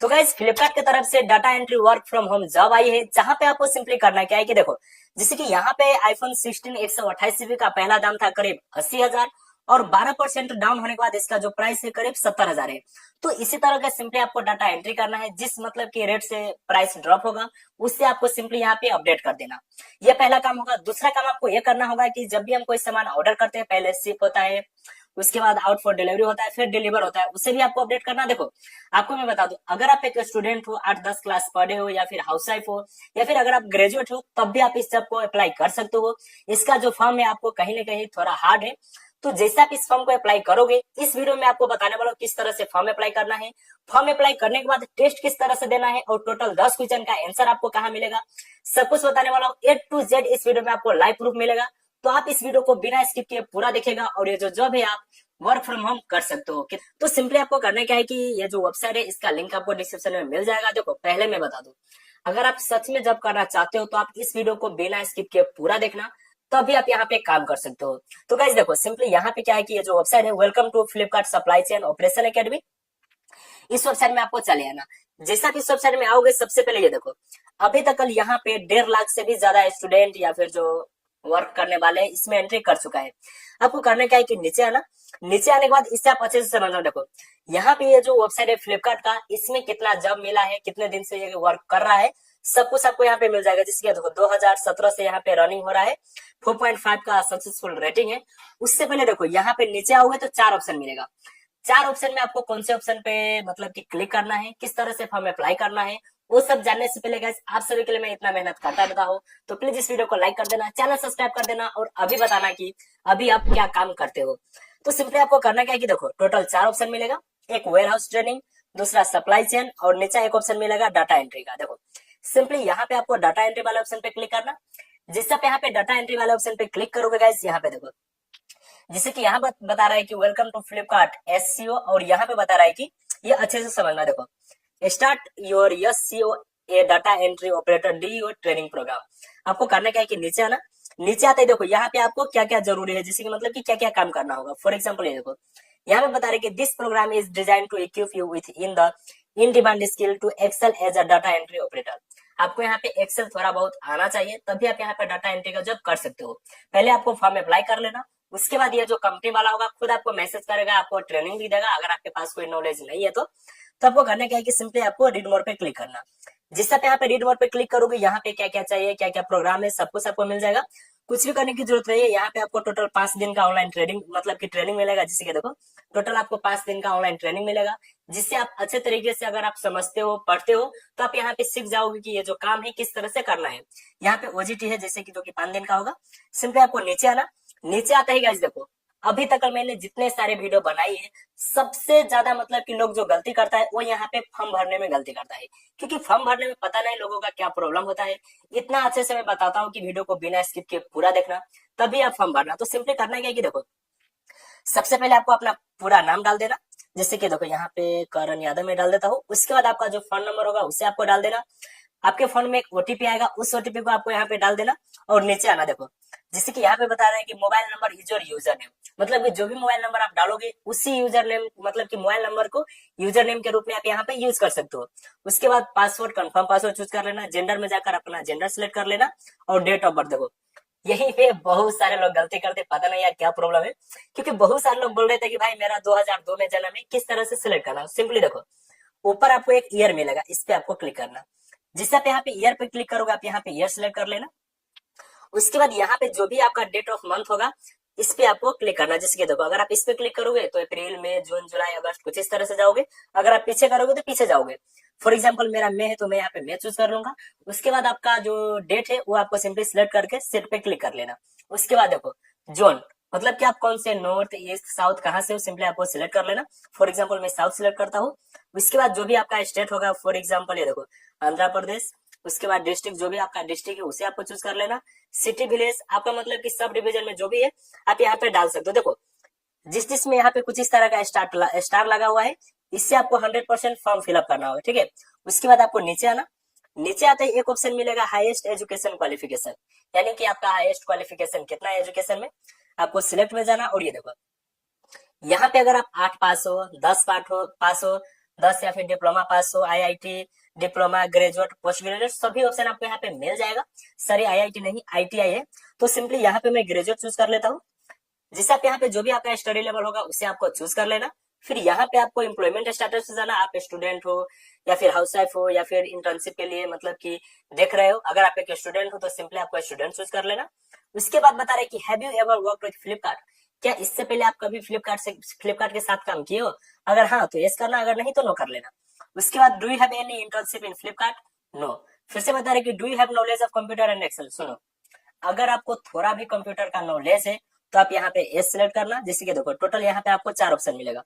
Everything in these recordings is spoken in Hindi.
तो गाइस फ्लिपकार्ट की तरफ से data entry work from home job आई है, जहां पे आपको सिंपली करना क्या है कि देखो, जैसे कि यहाँ पे आईफोन 16 128 GB का पहला दाम था करीब 80,000 और 12% डाउन होने के बाद इसका जो प्राइस है करीब 70,000 है। तो इसी तरह का सिंपली आपको डाटा एंट्री करना है, जिस मतलब की रेट से प्राइस ड्रॉप होगा उससे आपको सिंपली यहाँ पे अपडेट कर देना। ये पहला काम होगा। दूसरा काम आपको ये करना होगा कि जब भी हम कोई सामान ऑर्डर करते हैं, पहले शिप होता है, उसके बाद आउट फॉर डिलीवरी होता है, फिर डिलीवर होता है, उसे भी आपको अपडेट करना। देखो आपको मैं बता दूं, अगर आप एक स्टूडेंट हो, 8-10 क्लास पढ़े हो, या फिर हाउस वाइफ हो, या फिर अगर आप ग्रेजुएट हो, तब भी आप इस जॉब को अप्लाई कर सकते हो। इसका जो फॉर्म है आपको कहीं ना कहीं थोड़ा हार्ड है, तो जैसे आप इस फॉर्म को अप्लाई करोगे, इस वीडियो में आपको बताने वाला हूँ किस तरह से फॉर्म अप्लाई करना है, फॉर्म अप्लाई करने के बाद टेस्ट किस तरह से देना है, और टोटल 10 क्वेश्चन का आंसर आपको कहाँ मिलेगा, सब कुछ बताने वाला हूँ। A to Z इस वीडियो में आपको लाइव प्रूफ मिलेगा। तो आप इस वीडियो को बिना स्किप किए पूरा देखेगा, और ये जो जॉब है आप वर्क फ्रॉम होम कर सकते हो। तो सिंपली आपको करना क्या है कि ये जो वेबसाइट है इसका लिंक आपको डिस्क्रिप्शन में मिल जाएगा। देखो पहले मैं बता दूं, अगर आप सच में जॉब करना चाहते हो तो आप इस वीडियो को बिना स्किप किए पूरा देखना, तभी आप यहाँ पे काम कर सकते हो। तो गाइस देखो, सिंपली यहाँ पे क्या है कि ये जो वेबसाइट है, welcome to Flipkart supply chain operation academy, इस वेबसाइट में आपको चले आना। जैसा आप इस वेबसाइट में आओगे, सबसे पहले ये देखो, अभी तक कल यहाँ पे 1.5 लाख से भी ज्यादा स्टूडेंट या फिर जो वर्क करने वाले हैं इसमें एंट्री कर चुका है। आपको करना क्या है कि नीचे आना। नीचे आने के बाद इससे आप अच्छे से समझना। देखो यहाँ पे ये जो वेबसाइट है फ्लिपकार्ट का, इसमें कितना जॉब मिला है, कितने दिन से ये वर्क कर रहा है, सब कुछ आपको यहाँ पे मिल जाएगा। जिसके देखो 2017 से यहाँ पे रनिंग हो रहा है, 4.5 का सक्सेसफुल रेटिंग है। उससे पहले देखो यहाँ पे नीचे आओगे तो 4 ऑप्शन मिलेगा। 4 ऑप्शन में आपको कौन से ऑप्शन पे मतलब कि क्लिक करना है, किस तरह से फॉर्म अप्लाई करना है, वो सब जानने से पहले गाइस आप सभी के लिए मैं इतना मेहनत करता रहता हूँ, तो प्लीज इस वीडियो को लाइक कर देना, चैनल सब्सक्राइब कर देना, और अभी बताना कि अभी आप क्या काम करते हो। तो सिंपली आपको करना क्या है कि देखो टोटल 4 ऑप्शन मिलेगा। एक वेयर हाउस ट्रेनिंग, दूसरा सप्लाई चेन, और नीचे एक ऑप्शन मिलेगा डाटा एंट्री का। देखो सिंपली यहाँ पे आपको डाटा एंट्री वाले ऑप्शन पे क्लिक करना। जिस आप यहाँ पे डाटा एंट्री वाले ऑप्शन पे क्लिक करोगे गाइस, यहाँ पे देखो जिसे कि यहाँ बता रहा है कि वेलकम टू फ्लिपकार्ट एससीओ, और यहाँ पे बता रहा है कि ये अच्छे से समझना। देखो start your SCO a data entry operator the your training programme. आपको करना क्या है कि नीचे आना। नीचे आते ही देखो यहाँ पे आपको क्या क्या जरूरी है, जैसे कि मतलब कि क्या क्या काम करना होगा। फॉर एग्जाम्पल ये देखो यहाँ पे बता रहे कि this programme is design to equip you with in demand skill to excel as a data entry operator. आपको यहाँ पे एक्सेल थोड़ा बहुत आना चाहिए, तभी आप यहाँ पे डाटा एंट्री का जॉब कर सकते हो। पहले आपको फॉर्म अप्लाई कर लेना। उसके बाद ये जो कंपनी वाला होगा खुद आपको मैसेज करेगा, आपको ट्रेनिंग भी देगा। अगर आपके पास कोई नॉलेज नहीं है तो आपको करना क्या है कि सिंपली आपको रीड मोर पे क्लिक करना। जिस आप यहाँ पे रीड मोर पे क्लिक करोगे, यहाँ पे क्या क्या चाहिए, क्या क्या प्रोग्राम है, सब कुछ आपको मिल जाएगा। कुछ भी करने की जरूरत नहीं है। यहाँ पे आपको टोटल 5 दिन का ऑनलाइन ट्रेनिंग मतलब की ट्रेनिंग मिलेगा। जिससे कि देखो टोटल आपको 5 दिन का ऑनलाइन ट्रेनिंग मिलेगा, जिससे आप अच्छे तरीके से अगर आप समझते हो, पढ़ते हो, तो आप यहाँ पे सीख जाओगे कि ये जो काम है किस तरह से करना है। यहाँ पे ओजीटी है जैसे कि जो कि 5 दिन का होगा। सिंपली आपको नीचे आना। नीचे आता ही गाइस देखो, अभी तक मैंने जितने सारे वीडियो बनाई है, सबसे ज्यादा मतलब कि लोग जो गलती करता है वो यहाँ पे फॉर्म भरने में गलती करता है। क्योंकि फॉर्म भरने में पता नहीं लोगों का क्या प्रॉब्लम होता है। इतना अच्छे से मैं बताता हूँ कि वीडियो को बिना स्किप के पूरा देखना, तभी आप फॉर्म भरना। तो सिंपली करना क्या है कि देखो सबसे पहले आपको अपना पूरा नाम डाल देना। जैसे कि देखो यहाँ पे करण यादव में डाल देता हूँ। उसके बाद आपका जो फोन नंबर होगा उसे आपको डाल देना। आपके फोन में एक ओटीपी आएगा, उस ओटीपी को आपको यहाँ पे डाल देना, और नीचे आना। देखो जैसे कि यहाँ पे बता रहे हैं कि mobile number is your user name, मतलब कि जो भी मोबाइल नंबर आप डालोगे उसी यूजर नेम मतलब कि मोबाइल नंबर को यूजर नेम के रूप में आप यहाँ पे यूज कर सकते हो। उसके बाद पासवर्ड कंफर्म पासवर्ड चूज कर लेना। जेंडर में जाकर अपना जेंडर सिलेक्ट कर लेना, और डेट ऑफ बर्थ। देखो यही पे बहुत सारे लोग गलती करते, पता नहीं यार क्या प्रॉब्लम है। क्योंकि बहुत सारे लोग बोल रहे थे कि भाई मेरा 2002 में जन्म है, किस तरह से सिलेक्ट करना। सिंपली देखो ऊपर आपको एक ईयर मिलेगा, इस पे आपको क्लिक करना। जिससे आप यहाँ पे ईयर पे क्लिक करोगे, आप यहाँ पे ईयर सिलेक्ट कर लेना। उसके बाद यहाँ पे जो भी आपका डेट ऑफ मंथ होगा इस पे आपको क्लिक करना। जैसे कि देखो अगर आप इस पे क्लिक करोगे तो अप्रैल मई जून जुलाई अगस्त कुछ इस तरह से जाओगे। अगर आप पीछे करोगे तो पीछे जाओगे। फॉर एग्जाम्पल मेरा मई है तो मैं यहाँ पे मई चूज कर लूंगा। उसके बाद आपका जो डेट है वो आपको सिंपली सिलेक्ट करके सेट पे क्लिक कर लेना। उसके बाद देखो जोन मतलब कि आप कौन से नॉर्थ ईस्ट साउथ कहाँ से हो, सिंपली आपको सिलेक्ट कर लेना। फॉर एग्जाम्पल मैं साउथ सिलेक्ट करता हूँ। उसके बाद जो भी आपका स्टेट होगा, फॉर एग्जाम्पल ये देखो आंध्र प्रदेश। उसके बाद डिस्ट्रिक्ट जो भी आपका डिस्ट्रिक्ट है उसे आपको चूज कर लेना। सिटी विलेज आपका मतलब कि सब डिवीजन में जो भी है आप यहाँ पे डाल सकते हो। देखो जिसमें यहाँ पे कुछ इस तरह का स्टार लगा हुआ है, इससे आपको 100% फॉर्म फिलअप करना होगा, ठीक है। उसके बाद आपको नीचे आना। नीचे आते ही एक ऑप्शन मिलेगा हाईएस्ट एजुकेशन क्वालिफिकेशन, यानी कि आपका हाईएस्ट क्वालिफिकेशन कितना है एजुकेशन में। आपको सिलेक्ट में जाना, और ये देखो यहाँ पे अगर आप 8 पास हो, 10 पास हो, 10 या फिर डिप्लोमा पास हो, IIT, diploma, graduate, post graduate, सभी ऑप्शन आपको यहाँ पे मिल जाएगा। सॉरी आईआईटी नहीं, आईटीआई है। तो सिंपली यहाँ पे मैं ग्रेजुएट चूज कर लेता हूँ। जिससे आप यहाँ पे जो भी आपका स्टडी लेवल होगा उसे आपको चूज कर लेना। फिर यहाँ पे आपको एम्प्लॉयमेंट स्टेटस से जाना, आप स्टूडेंट हो या फिर हाउस वाइफ हो या फिर इंटर्नशिप के लिए मतलब कि देख रहे हो। अगर आप एक स्टूडेंट हो तो सिंपली आपको स्टूडेंट चूज कर लेना। उसके बाद बता रहे कि have you ever worked with Flipkart, क्या इससे पहले आप कभी फ्लिपकार्ट के साथ काम किए हो? अगर हाँ तो यस करना, अगर नहीं तो नो कर लेना। उसके बाद do you have any internship in Flipkart? No. फिर से बता रहे कि do you have knowledge of computer and Excel? सुनो, अगर आपको थोड़ा भी कंप्यूटर का नॉलेज है तो आप यहाँ पे एस सिलेक्ट करना। जैसे कि देखो टोटल यहाँ पे आपको 4 ऑप्शन मिलेगा।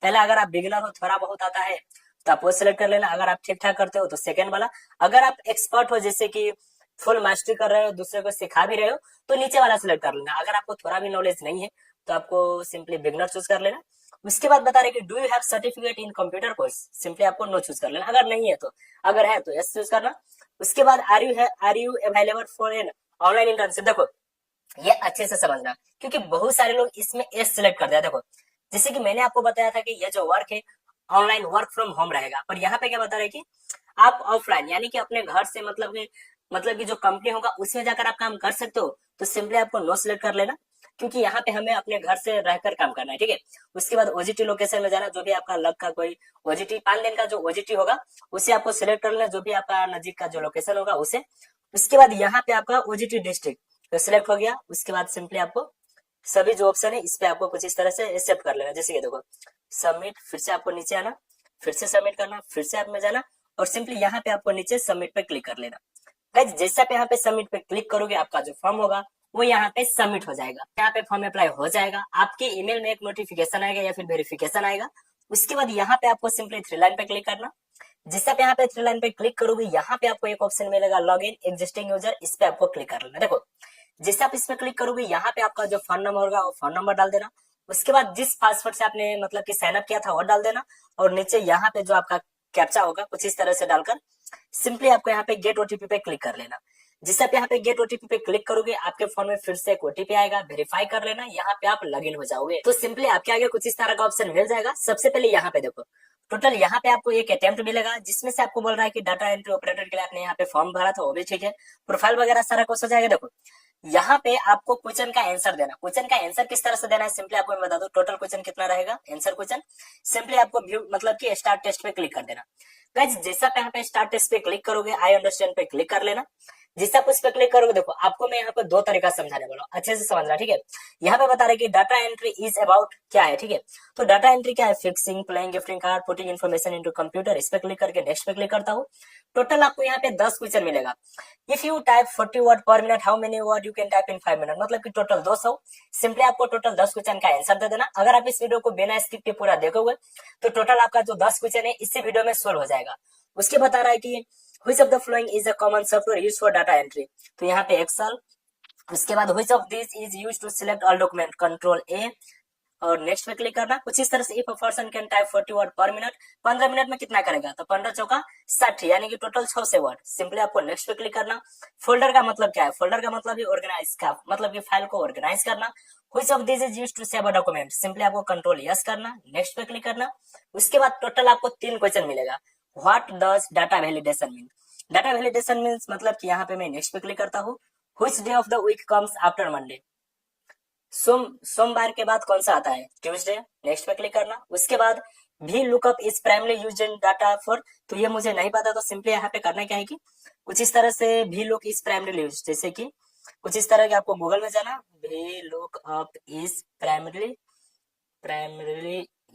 पहला, अगर आप बिगिनर हो, थोड़ा बहुत आता है तो आप वो सिलेक्ट कर लेना। अगर आप ठीक ठाक करते हो तो सेकंड वाला। अगर आप एक्सपर्ट हो, जैसे कि फुल मास्टरी कर रहे हो, दूसरे को सिखा भी रहे हो, तो नीचे वाला सिलेक्ट कर लेना। अगर आपको थोड़ा भी नॉलेज नहीं है तो आपको सिंपली बिगिनर चूज कर लेना। उसके बाद बता रहे कि do you have certificate in computer course? Simply आपको नो चूज कर लेना, अगर नहीं है तो। अगर है तो यस चूज करना। उसके बाद are you available for an online internship? देखो ये अच्छे से समझना, क्योंकि बहुत सारे लोग इसमें एस सिलेक्ट कर दिया। देखो जैसे कि मैंने आपको बताया था कि ये जो वर्क है ऑनलाइन वर्क फ्रॉम होम रहेगा, पर यहाँ पे क्या बता रहे कि आप ऑफलाइन यानी कि अपने घर से मतलब कि जो कंपनी होगा उसमें जाकर आप काम कर सकते हो। तो सिंपली आपको नो सिलेक्ट कर लेना, क्योंकि यहाँ पे हमें अपने घर से रहकर काम करना है, ठीक है। उसके बाद ओजीटी लोकेशन में जाना, जो भी आपका लग का कोई ओजीटी 5 दिन का जो ओजीटी होगा उसे आपको सिलेक्ट कर लेना, जो भी आपका नजीक का जो लोकेशन होगा उसे। उसके बाद यहाँ पे आपका ओजीटी डिस्ट्रिक्ट तो सिलेक्ट हो गया। उसके बाद सिंपली आपको सभी जो ऑप्शन है इस पे आपको कुछ इस तरह से एक्सेप्ट कर लेना। जैसे कि देखो सबमिट, फिर से आपको नीचे आना, फिर से सबमिट करना, फिर से आप में जाना और सिंपली यहाँ पे आपको नीचे सबमिट पे क्लिक कर लेना। गाइस जैसे आप यहाँ पे सबमिट पे क्लिक करोगे आपका जो फॉर्म होगा वो यहाँ पे सबमिट हो जाएगा। यहाँ पे फॉर्म अप्लाई हो जाएगा, आपके ईमेल में एक नोटिफिकेशन आएगा या फिर वेरिफिकेशन आएगा। उसके बाद यहाँ पे आपको सिंपली 3 लाइन पे क्लिक करना। जिससे आप यहाँ पे 3 लाइन पे क्लिक करोगे यहाँ पे आपको एक ऑप्शन मिलेगा लॉग इन एग्जिस्टिंग यूजर, इस पे आपको क्लिक कर लेना। देखो जैसे आप इस पे क्लिक करोगे यहाँ पे आपका जो फोन नंबर होगा वो फोन नंबर डाल देना। उसके बाद जिस पासवर्ड से आपने मतलब कि साइन अप किया था वो डाल देना और नीचे यहाँ पे जो आपका कैप्चा होगा कुछ इस तरह से डालकर सिंपली आपको यहाँ पे गेट ओटीपी पे क्लिक कर लेना। जिससे आप यहाँ पे गेट ओटीपी पे क्लिक करोगे आपके फोन में फिर से एक ओटीपी आएगा, वेरीफाई कर लेना, यहाँ पे आप लॉग इन हो जाओगे। तो सिंपली आपके आगे कुछ इस तरह का ऑप्शन मिल जाएगा। सबसे पहले यहाँ पे देखो टोटल यहाँ पे आपको एक अटेम्प्ट मिलेगा, जिसमें से आपको बोल रहा है कि डाटा एंट्री ऑपरेटर के लिए आपने यहाँ पे फॉर्म भरा था वो भी ठीक है, प्रोफाइल वगैरह सारा कुछ हो जाएगा। देखो यहाँ पे आपको क्वेश्चन का आंसर देना। क्वेश्चन का आंसर किस तरह से देना है सिंपली आपको मैं बता दूं। टोटल क्वेश्चन कितना रहेगा, आंसर क्वेश्चन, सिंपली आपको व्यू मतलब कि स्टार्ट टेस्ट पे क्लिक कर देना। गाइस जैसा आप यहाँ पे स्टार्ट टेस्ट पे क्लिक करोगे आई अंडरस्टैंड पे क्लिक कर लेना। जिस आप उस पर क्लिक करोगे देखो आपको मैं यहाँ पे 2 तरीका समझाने वाला हूँ, अच्छे से समझना, ठीक है। यहाँ पे बता रहे कि डाटा एंट्री इज अबाउट क्या है, ठीक है। तो डाटा एंट्री क्या है, fixing, playing, gifting card, putting information into computer. इस पे क्लिक करके नेक्स्ट पे क्लिक करता हूँ। टोटल आपको यहाँ पे 10 क्वेश्चन मिलेगा। इफ यू टाइप 40 वर्ड पर minute how many word you can type in 5 minute, मतलब कि टोटल 200। सिंपली आपको टोटल 10 क्वेश्चन का आंसर दे देना। अगर आप इस वीडियो को बिना स्किप के पूरा देखोगे तो टोटल आपका जो 10 क्वेश्चन है इसी वीडियो में सोल्व हो जाएगा। उसके बता रहा है कि which of the following is a common software used for data entry, तो यहाँ पे एक्सेल। उसके बाद which of these is used to select all document, control ए और नेक्स्ट पे क्लिक करना। कुछ इस तरह से if a person can type 40 word पर मिनट, 15 मिनट में कितना करेगा, तो 15 चौका 60 यानी कि टोटल 600 वर्ड। सिंपली आपको नेक्स्ट पे क्लिक करना। फोल्डर का मतलब क्या है, फोल्डर का मतलब है ऑर्गेनाइज का, मतलब कि फाइल को ऑर्गेनाइज करना। Which of these is used to save a document, simply आपको कंट्रोल यस करना, नेक्स्ट पे क्लिक करना। उसके बाद टोटल आपको 3 क्वेश्चन मिलेगा। What does data validation mean, data validation means मतलब कि यहाँ पे मैं नेक्स्ट पे क्लिक करता हूँ। Which day of the week comes after Monday, सोमवार के बाद कौन सा आता है, ट्यूसडे। नेक्स्ट पे क्लिक करना। उसके बाद भी lookup is primary used in data for, तो ये मुझे नहीं पता, तो सिंपली यहाँ पे करना क्या है कि कुछ इस तरह से भी लुक इज प्राइमरी यूज, जैसे कि कुछ इस तरह के आपको गूगल में जाना, भी lookup is primary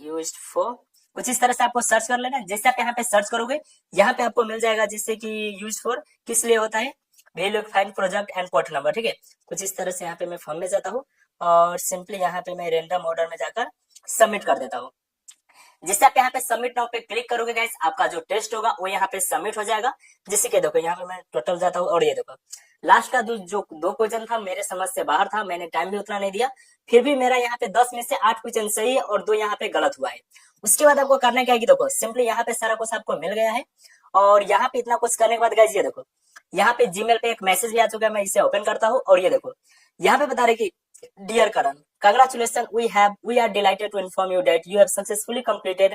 used for, कुछ इस तरह से आपको सर्च कर लेना। जैसे आप यहाँ पे सर्च करोगे यहाँ पे आपको मिल जाएगा जैसे कि यूज फॉर किस लिए होता है, value find project and port number, ठीक है। कुछ इस तरह से यहाँ पे मैं फॉर्म में जाता हूँ और सिंपली यहाँ पे मैं रैंडम ऑर्डर में जाकर सबमिट कर देता हूँ। जिससे आप यहाँ पे सबमिट नाउ पे क्लिक करोगे गाइस आपका जो टेस्ट होगा वो यहाँ पे सबमिट हो जाएगा। जैसे कि देखो यहाँ पे मैं टोटल जाता हूँ और ये देखो लास्ट का जो 2 क्वेश्चन था मेरे समझ से बाहर था, मैंने टाइम भी उतना नहीं दिया, फिर भी मेरा यहाँ पे 10 में से 8 क्वेश्चन सही है और 2 यहाँ पे गलत हुआ है। उसके बाद आपको करना क्या है कि देखो सिंपली यहाँ पे सारा कुछ आपको मिल गया है और यहाँ पे इतना कुछ करने के बाद गाइस ये देखो यहाँ पे जीमेल पे एक मैसेज भी आ चुका है, मैं इसे ओपन करता हूँ और ये देखो यहाँ पे बता रहे कि dear Karan, congratulations, we are delighted to inform you that you have successfully completed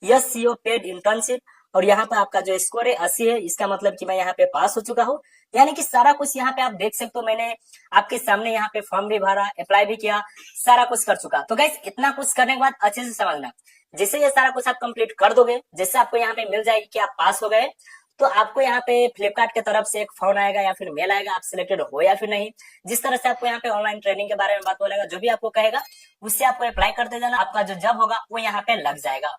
yes CO paid internship, और यहाँ पे आपका जो स्कोर है 80 है, इसका मतलब कि मैं यहाँ पे पास हो चुका हूँ। यानी कि सारा कुछ यहाँ पे आप देख सकते हो, मैंने आपके सामने यहाँ पे फॉर्म भी भरा, अप्लाई भी किया, सारा कुछ कर चुका। तो गाइस इतना कुछ करने के बाद अच्छे से समझना, जैसे ये सारा कुछ आप कंप्लीट कर दोगे, जैसे आपको यहाँ पे मिल जाएगी कि आप पास हो गए, तो आपको यहाँ पे फ्लिपकार्ट की तरफ से एक फोन आएगा या फिर मेल आएगा, आप सिलेक्टेड हो या फिर नहीं। जिस तरह से आपको यहाँ पे ऑनलाइन ट्रेनिंग के बारे में बात बोलेगा, जो भी आपको कहेगा उससे आपको अप्लाई करते जाना, आपका जो जॉब होगा वो यहाँ पे लग जाएगा।